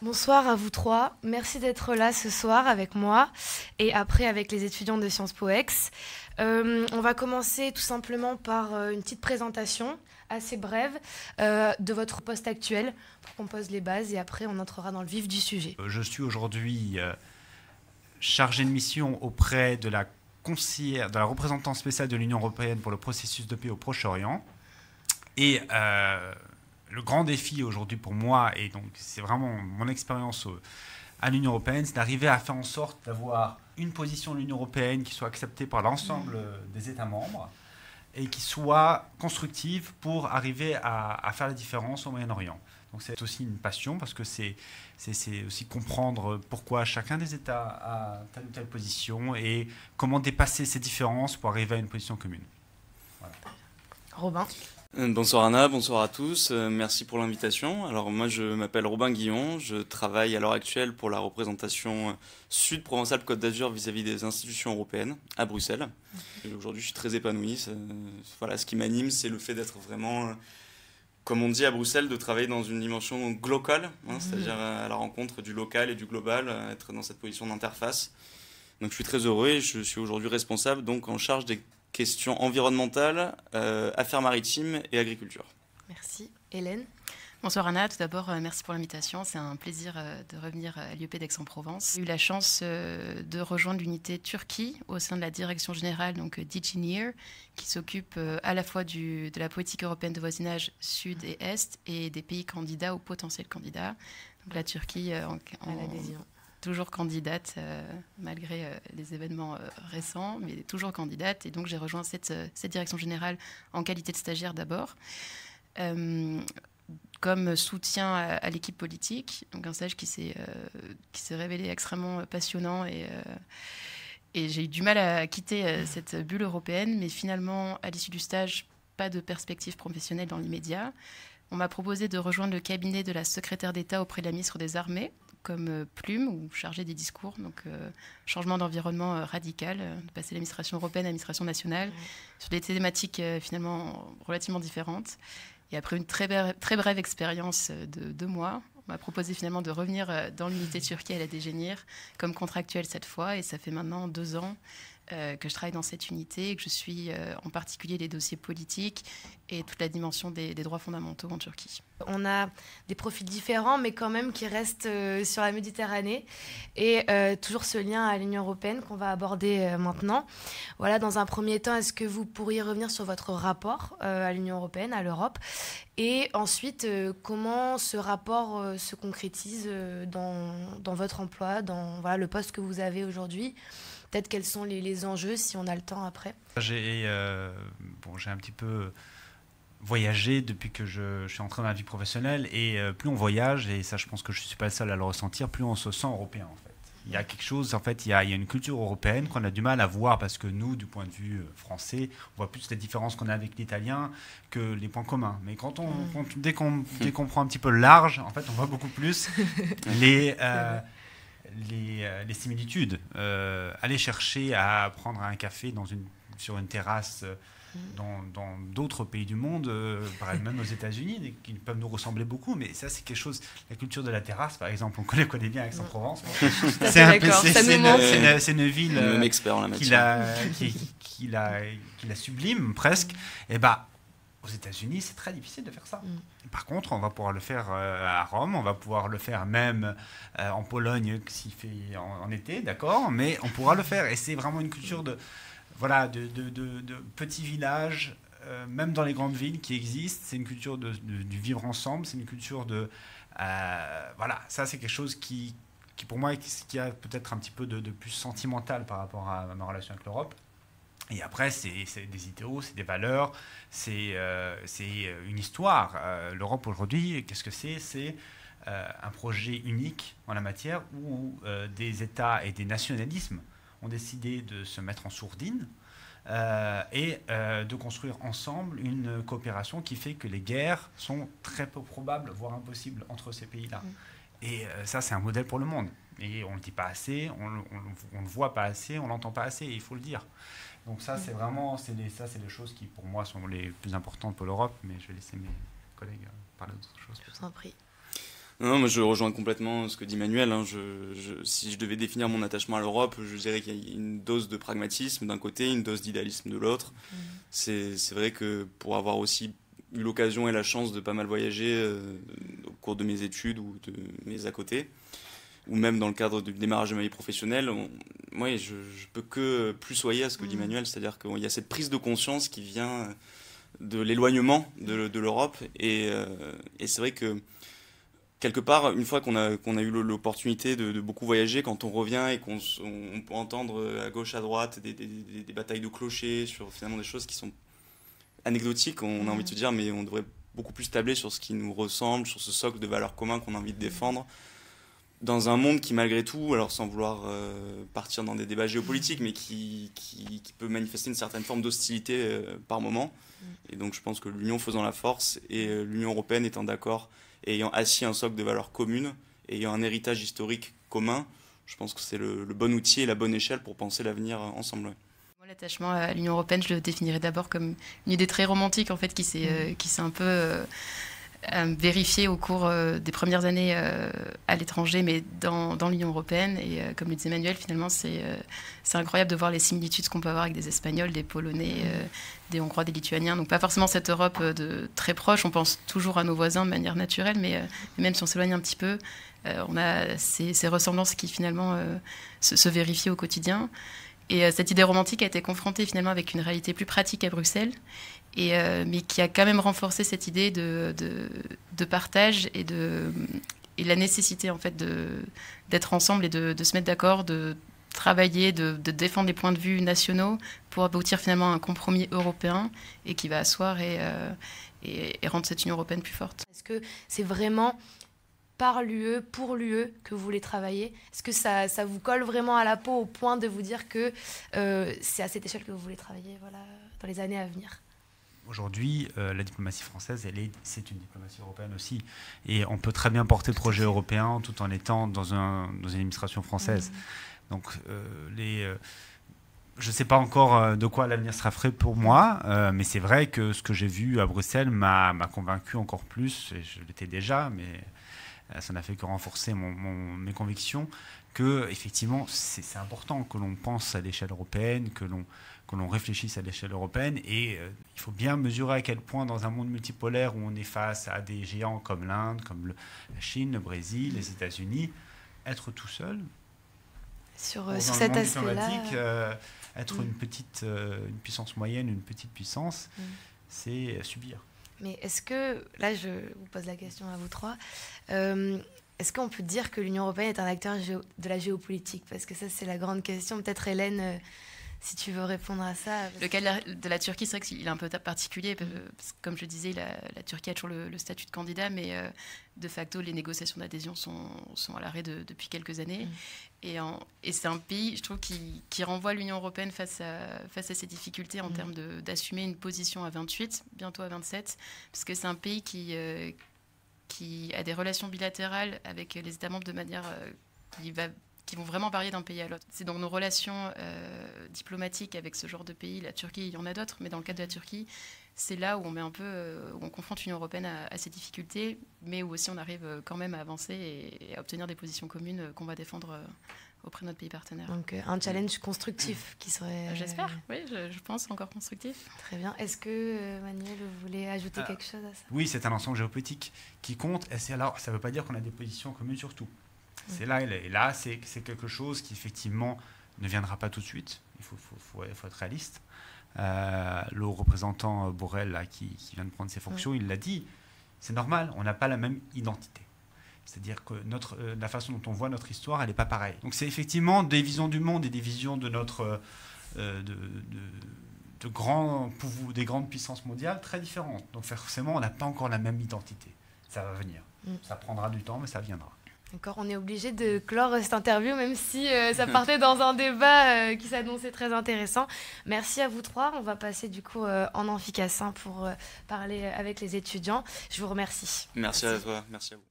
Bonsoir à vous trois. Merci d'être là ce soir avec moi et après avec les étudiants de Sciences Po Ex. On va commencer tout simplement par une petite présentation assez brève de votre poste actuel pour qu'on pose les bases et après on entrera dans le vif du sujet. Je suis aujourd'hui chargé de mission auprès de la conseillère, de la représentante spéciale de l'Union européenne pour le processus de paix au Proche-Orient. Et le grand défi aujourd'hui pour moi, et donc c'est vraiment mon expérience à l'Union européenne, c'est d'arriver à faire en sorte d'avoir une position de l'Union européenne qui soit acceptée par l'ensemble des États membres et qui soit constructive pour arriver à faire la différence au Moyen-Orient. Donc c'est aussi une passion parce que c'est aussi comprendre pourquoi chacun des États a telle ou telle position et comment dépasser ces différences pour arriver à une position commune. Voilà. Robin. Bonsoir Anna, bonsoir à tous, merci pour l'invitation. Alors moi je m'appelle Robin Guillon, je travaille à l'heure actuelle pour la représentation Sud Provence-Alpes-Côte d'Azur vis-à-vis des institutions européennes à Bruxelles. Et aujourd'hui je suis très épanoui, voilà, ce qui m'anime c'est le fait d'être vraiment, comme on dit à Bruxelles, de travailler dans une dimension globale, c'est-à-dire à la rencontre du local et du global, être dans cette position d'interface. Donc je suis très heureux et je suis aujourd'hui responsable donc en charge des questions environnementales, affaires maritimes et agriculture. Merci. Hélène. Bonsoir Anna, tout d'abord merci pour l'invitation, c'est un plaisir de revenir à l'IEP d'Aix-en-Provence. J'ai eu la chance de rejoindre l'unité Turquie au sein de la direction générale donc DigiNear, qui s'occupe à la fois de la politique européenne de voisinage sud et est et des pays candidats ou potentiels candidats. Donc la Turquie à l'adhésion. Toujours candidate, malgré les événements récents, mais toujours candidate. Et donc, j'ai rejoint cette direction générale en qualité de stagiaire d'abord, comme soutien à l'équipe politique. Donc, un stage qui s'est révélé extrêmement passionnant et j'ai eu du mal à quitter cette bulle européenne. Mais finalement, à l'issue du stage, pas de perspective professionnelle dans l'immédiat. On m'a proposé de rejoindre le cabinet de la secrétaire d'État auprès de la ministre des Armées, comme plume ou chargé des discours, donc changement d'environnement radical, de passer de l'administration européenne à l'administration nationale, sur des thématiques finalement relativement différentes. Et après une très brève expérience de 2 mois, on m'a proposé finalement de revenir dans l'unité Turquie à la DGNIR, comme contractuelle cette fois, et ça fait maintenant 2 ans que je travaille dans cette unité et que je suis en particulier les dossiers politiques et toute la dimension des droits fondamentaux en Turquie. On a des profils différents, mais quand même qui restent sur la Méditerranée et toujours ce lien à l'Union européenne qu'on va aborder maintenant. Voilà, dans un premier temps, est-ce que vous pourriez revenir sur votre rapport à l'Union européenne, à l'Europe, et ensuite comment ce rapport se concrétise dans votre emploi, dans le poste que vous avez aujourd'hui? Peut-être quels sont les enjeux, si on a le temps après. J'ai un petit peu voyagé depuis que je suis entré dans la vie professionnelle et plus on voyage, et ça je pense que je ne suis pas le seul à le ressentir, plus on se sent européen en fait. Il y a quelque chose, en fait, il y a une culture européenne qu'on a du mal à voir parce que nous, du point de vue français, on voit plus les différences qu'on a avec l'italien que les points communs. Mais dès qu'on prend un petit peu large, en fait, on voit beaucoup plus les similitudes. Aller chercher à prendre un café sur une terrasse dans d'autres pays du monde, même aux États-Unis, qui peuvent nous ressembler beaucoup, mais ça c'est quelque chose, la culture de la terrasse par exemple, on connaît bien à Aix-en-Provence. C'est une ville qui la sublime presque. Et aux États-Unis, c'est très difficile de faire ça. Par contre, on va pouvoir le faire à Rome, on va pouvoir le faire même en Pologne s'il fait en été, d'accord, mais on pourra le faire. Et c'est vraiment une culture de petits villages, même dans les grandes villes qui existent. C'est une culture du vivre ensemble, c'est une culture ça c'est quelque chose qui pour moi, qui a peut-être un petit peu de plus sentimental par rapport à ma relation avec l'Europe. Et après, c'est des idéaux, c'est des valeurs, c'est une histoire. L'Europe aujourd'hui, qu'est-ce que c'est? C'est un projet unique en la matière où des États et des nationalismes ont décidé de se mettre en sourdine et de construire ensemble une coopération qui fait que les guerres sont très peu probables, voire impossibles entre ces pays-là. Et ça, c'est un modèle pour le monde. Et on ne le dit pas assez, on ne le voit pas assez, on ne l'entend pas assez, et il faut le dire. Donc ça, c'est vraiment, c'est les choses qui, pour moi, sont les plus importantes pour l'Europe, mais je vais laisser mes collègues parler d'autres choses. Je vous en prie. Non, moi je rejoins complètement ce que dit Manuel. Hein. Si je devais définir mon attachement à l'Europe, je dirais qu'il y a une dose de pragmatisme d'un côté, une dose d'idéalisme de l'autre. C'est vrai que pour avoir aussi eu l'occasion et la chance de pas mal voyager au cours de mes études ou de mes à côté, ou même dans le cadre du démarrage de ma vie professionnelle, moi je peux que plus soyer à ce que dit Manuel, c'est-à-dire qu'il y a cette prise de conscience qui vient de l'éloignement de l'Europe, et c'est vrai que quelque part, une fois qu'on a eu l'opportunité de beaucoup voyager, quand on revient et qu'on peut entendre à gauche, à droite des batailles de clochers sur finalement des choses qui sont anecdotiques, on a envie de se dire mais on devrait beaucoup plus tabler sur ce qui nous ressemble, sur ce socle de valeurs communs qu'on a envie de défendre, dans un monde qui malgré tout, alors sans vouloir partir dans des débats géopolitiques, mais qui peut manifester une certaine forme d'hostilité par moment. Et donc je pense que l'Union faisant la force, et l'Union européenne étant d'accord, ayant assis un socle de valeurs communes, ayant un héritage historique commun, je pense que c'est le bon outil et la bonne échelle pour penser l'avenir ensemble. Moi, l'attachement à l'Union européenne, je le définirais d'abord comme une idée très romantique en fait, qui s'est un peu vérifiée au cours des premières années à l'étranger, mais dans l'Union européenne. Et comme le disait Emmanuel, finalement, c'est incroyable de voir les similitudes qu'on peut avoir avec des Espagnols, des Polonais, des Hongrois, des Lituaniens. Donc pas forcément cette Europe très proche, on pense toujours à nos voisins de manière naturelle, mais même si on s'éloigne un petit peu, on a ces ressemblances qui finalement se vérifient au quotidien. Et cette idée romantique a été confrontée finalement avec une réalité plus pratique à Bruxelles, mais qui a quand même renforcé cette idée de partage et la nécessité en fait d'être ensemble et de se mettre d'accord, de travailler, de défendre les points de vue nationaux pour aboutir finalement à un compromis européen et qui va asseoir et rendre cette Union européenne plus forte. Est-ce que c'est vraiment par l'UE, pour l'UE, que vous voulez travailler? Est-ce que ça vous colle vraiment à la peau au point de vous dire que c'est à cette échelle que vous voulez travailler, voilà, dans les années à venir? Aujourd'hui, la diplomatie française, c'est une diplomatie européenne aussi. Et on peut très bien porter le projet européen tout en étant dans une administration française. Donc, je ne sais pas encore de quoi l'avenir sera fait pour moi, mais c'est vrai que ce que j'ai vu à Bruxelles m'a convaincu encore plus, et je l'étais déjà, mais ça n'a fait que renforcer mes convictions, que effectivement c'est important que l'on pense à l'échelle européenne, que l'on réfléchisse à l'échelle européenne, et il faut bien mesurer à quel point dans un monde multipolaire où on est face à des géants comme l'Inde, comme la Chine, le Brésil, les États-Unis, être tout seul sur cet aspect-là, être une puissance moyenne, une petite puissance, c'est subir. Mais est-ce que, là je vous pose la question à vous trois, est-ce qu'on peut dire que l'Union européenne est un acteur de la géopolitique? Parce que ça c'est la grande question. Peut-être Hélène, si tu veux répondre à ça. Le cas de la Turquie, c'est vrai qu'il est un peu particulier, parce que, comme je disais, la Turquie a toujours le statut de candidat, mais de facto les négociations d'adhésion sont à l'arrêt depuis quelques années. Et c'est un pays, je trouve, qui renvoie l'Union européenne face à ces difficultés en termes d'assumer une position à 28, bientôt à 27, parce que c'est un pays qui a des relations bilatérales avec les États membres de manière qui vont vraiment varier d'un pays à l'autre. C'est dans nos relations diplomatiques avec ce genre de pays, la Turquie, il y en a d'autres, mais dans le cas de la Turquie, c'est là où on met un peu, où on confronte l'Union européenne à ces difficultés, mais où aussi on arrive quand même à avancer et à obtenir des positions communes qu'on va défendre auprès de notre pays partenaire. Donc un challenge constructif qui serait... J'espère, oui, je pense encore constructif. Très bien. Est-ce que Manuel, vous voulez ajouter quelque chose à ça? Oui, c'est un ensemble géopolitique qui compte. Alors, ça ne veut pas dire qu'on a des positions communes sur tout. C'est là, et là, c'est quelque chose qui effectivement ne viendra pas tout de suite. Il faut être réaliste. Le représentant Borrell, là, qui vient de prendre ses fonctions, il l'a dit, c'est normal, on n'a pas la même identité. C'est-à-dire que la façon dont on voit notre histoire, elle n'est pas pareille. Donc c'est effectivement des visions du monde et des visions de notre des grandes puissances mondiales très différentes. Donc forcément, on n'a pas encore la même identité. Ça va venir. Ça prendra du temps, mais ça viendra. D'accord, on est obligé de clore cette interview, même si ça partait dans un débat qui s'annonçait très intéressant. Merci à vous trois. On va passer du coup en amphicassin pour parler avec les étudiants. Je vous remercie. Merci à toi, merci à vous.